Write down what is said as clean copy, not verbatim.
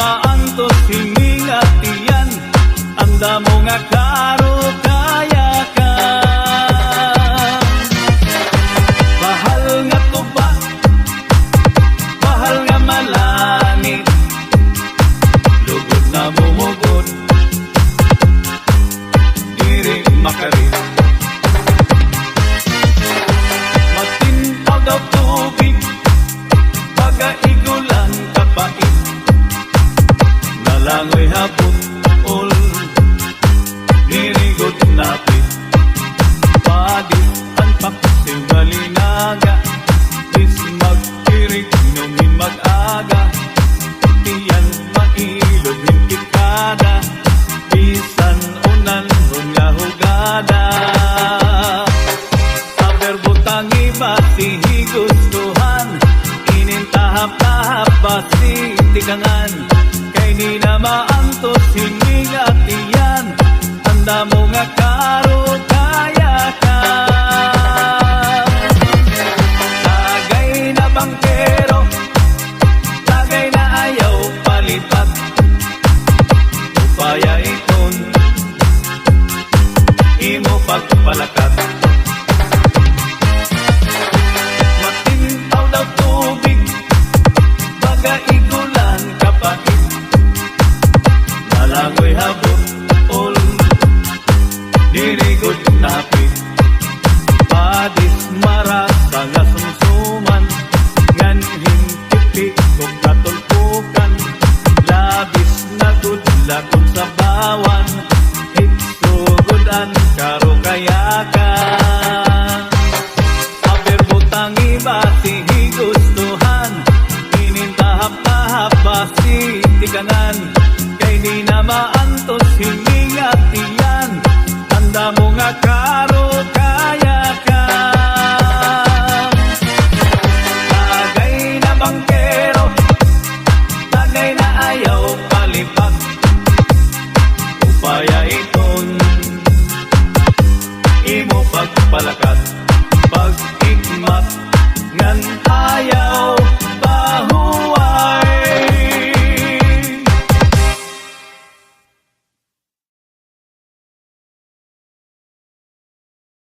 maantos hininga tiyan, anda mo nga karo kaya ka. Bahal nga tuba, bahal nga malangit, lugod na bumugod, diri makarin. Matintaw daw tubig, pagaigulan kapait, nalangoy hapon ol, nirigod napit. Padit ang paksiw galinaga, bis magkirig nungin mag-aga, tiyan mailog hintikada, bisan unan hugada. Saber butang iba gustuhan, inintahap-tahap basi tikangan, kay di na maantos hininga tiyan, anda mo nga karo kaya ka. Tagay na bangkero, tagay na ayaw palipat, upaya ikon, imo pagpalakat. Matintaw daw tubig, pagaigulan kapait, nalangoy habot ol, dirigod napit. Padis marasa nga sumsuman, ngan hintipi kong katulpukan, labis na gudlakon sa bawan, hitsugodan karo kayakan. Aber butang iba gustuhan, inintahap-tahap basi tikanan, kay di na maantos hininga tiyan, anda mo nga karo kaya ka. Tagay na bangkero, tagay na ayaw palipat, upaya iton, imo pagpalakat, pag-igmat ngan ayaw